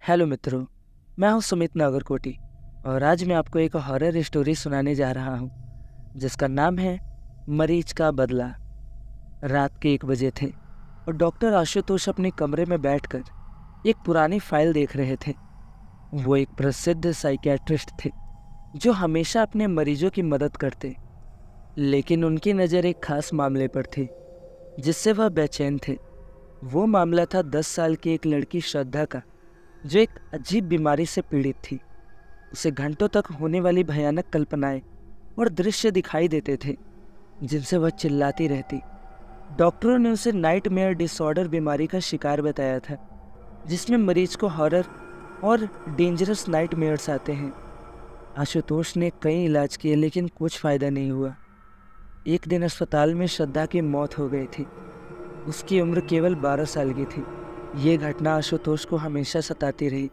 Hello मित्रों, मैं हूं सुमित नागरकोटी और आज मैं आपको एक हॉरर स्टोरी सुनाने जा रहा हूं जिसका नाम है मरीज का बदला। रात के 1 बजे थे और डॉक्टर आशुतोष अपने कमरे में बैठकर एक पुरानी फाइल देख रहे थे। वो एक प्रसिद्ध साइकियाट्रिस्ट थे जो हमेशा अपने मरीजों की मदद करते, लेकिन उनकी नज़र एक खास मामले पर थी जिससे वह बेचैन थे। वो मामला था 10 साल की एक लड़की श्रद्धा का, जो एक अजीब बीमारी से पीड़ित थी। उसे घंटों तक होने वाली भयानक कल्पनाएं और दृश्य दिखाई देते थे जिनसे वह चिल्लाती रहती। डॉक्टरों ने उसे नाइटमेयर डिसऑर्डर बीमारी का शिकार बताया था, जिसमें मरीज को हॉरर और डेंजरस नाइटमेयर्स आते हैं। आशुतोष ने कई इलाज किए लेकिन कुछ फ़ायदा नहीं हुआ। एक दिन अस्पताल में श्रद्धा की मौत हो गई थी। उसकी उम्र केवल 12 साल की थी। ये घटना आशुतोष को हमेशा सताती रही।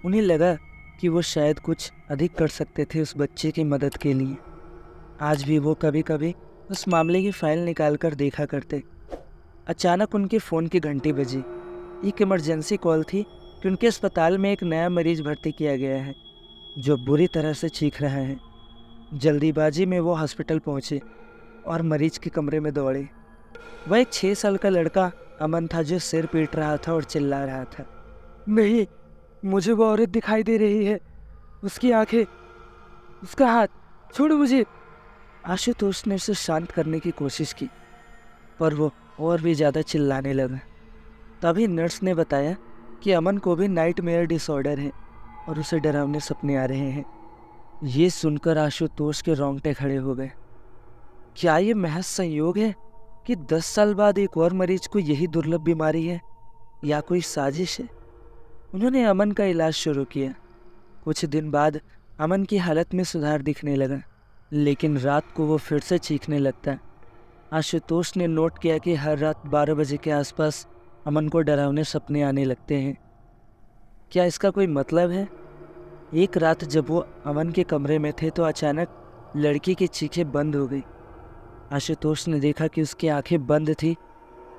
उन्हें लगा कि वो शायद कुछ अधिक कर सकते थे उस बच्चे की मदद के लिए। आज भी वो कभी कभी उस मामले की फाइल निकाल कर देखा करते। अचानक उनके फ़ोन की घंटी बजी। एक इमरजेंसी कॉल थी कि उनके अस्पताल में एक नया मरीज भर्ती किया गया है जो बुरी तरह से चीख रहा है। जल्दीबाजी में वो हॉस्पिटल पहुँचे और मरीज के कमरे में दौड़े। वह एक 6 साल का लड़का अमन था जो सिर पीट रहा था और चिल्ला रहा था, नहीं, मुझे वो औरत दिखाई दे रही है, उसकी आंखें, उसका हाथ, छोड़ो मुझे। आशुतोष ने उसे शांत करने की कोशिश की पर वो और भी ज़्यादा चिल्लाने लगा। तभी नर्स ने बताया कि अमन को भी नाइटमेयर डिसऑर्डर है और उसे डरावने सपने आ रहे हैं। ये सुनकर आशुतोष के रोंगटे खड़े हो गए। क्या ये महज संयोग है कि 10 साल बाद एक और मरीज को यही दुर्लभ बीमारी है, या कोई साजिश है? उन्होंने अमन का इलाज शुरू किया। कुछ दिन बाद अमन की हालत में सुधार दिखने लगा, लेकिन रात को वो फिर से चीखने लगता। आशुतोष ने नोट किया कि हर रात 12 बजे के आसपास अमन को डरावने सपने आने लगते हैं। क्या इसका कोई मतलब है? एक रात जब वो अमन के कमरे में थे तो अचानक लड़की की चीखें बंद हो गई। आशुतोष ने देखा कि उसकी आंखें बंद थी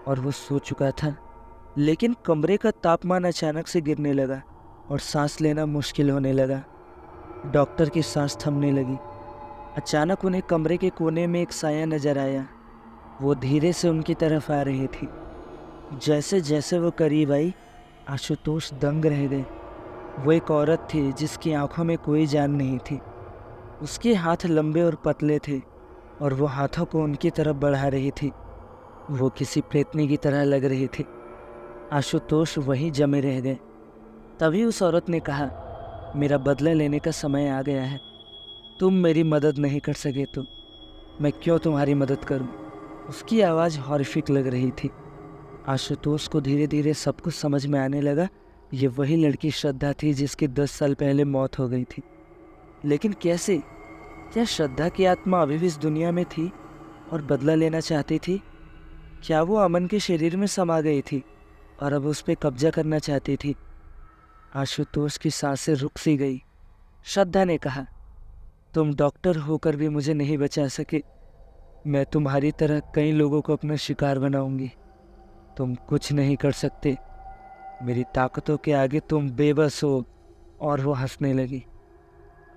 और वो सो चुका था, लेकिन कमरे का तापमान अचानक से गिरने लगा और सांस लेना मुश्किल होने लगा। डॉक्टर की सांस थमने लगी। अचानक उन्हें कमरे के कोने में एक साया नजर आया। वो धीरे से उनकी तरफ आ रही थी। जैसे जैसे वो करीब आई, आशुतोष दंग रह गए। वो एक औरत थी जिसकी आंखों में कोई जान नहीं थी। उसके हाथ लंबे और पतले थे और वो हाथों को उनकी तरफ बढ़ा रही थी। वो किसी प्रेतनी की तरह लग रही थी। आशुतोष वहीं जमे रह गए। तभी उस औरत ने कहा, मेरा बदला लेने का समय आ गया है। तुम मेरी मदद नहीं कर सके तो मैं क्यों तुम्हारी मदद करूं? उसकी आवाज़ हॉरिफिक लग रही थी। आशुतोष को धीरे धीरे सब कुछ समझ में आने लगा। ये वही लड़की श्रद्धा थी जिसकी 10 साल पहले मौत हो गई थी। लेकिन कैसे? क्या श्रद्धा की आत्मा अभी भी इस दुनिया में थी और बदला लेना चाहती थी? क्या वो अमन के शरीर में समा गई थी और अब उस पर कब्जा करना चाहती थी? आशुतोष की सांसें रुक सी गई। श्रद्धा ने कहा, तुम डॉक्टर होकर भी मुझे नहीं बचा सके। मैं तुम्हारी तरह कई लोगों को अपना शिकार बनाऊंगी। तुम कुछ नहीं कर सकते। मेरी ताकतों के आगे तुम बेबस हो। और वो हंसने लगी।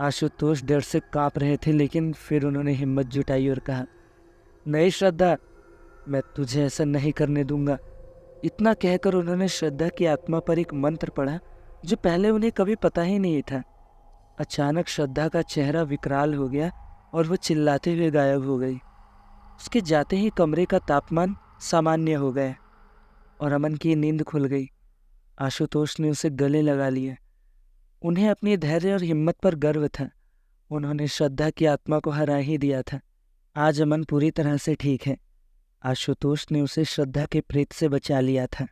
आशुतोष डर से कांप रहे थे, लेकिन फिर उन्होंने हिम्मत जुटाई और कहा, नहीं श्रद्धा, मैं तुझे ऐसा नहीं करने दूंगा। इतना कहकर उन्होंने श्रद्धा की आत्मा पर एक मंत्र पढ़ा जो पहले उन्हें कभी पता ही नहीं था। अचानक श्रद्धा का चेहरा विकराल हो गया और वो चिल्लाते हुए गायब हो गई। उसके जाते ही कमरे का तापमान सामान्य हो गया और अमन की नींद खुल गई। आशुतोष ने उसे गले लगा लिया। उन्हें अपनी धैर्य और हिम्मत पर गर्व था। उन्होंने श्रद्धा की आत्मा को हरा ही दिया था। आज अमन पूरी तरह से ठीक है। आशुतोष ने उसे श्रद्धा के प्रेत से बचा लिया था।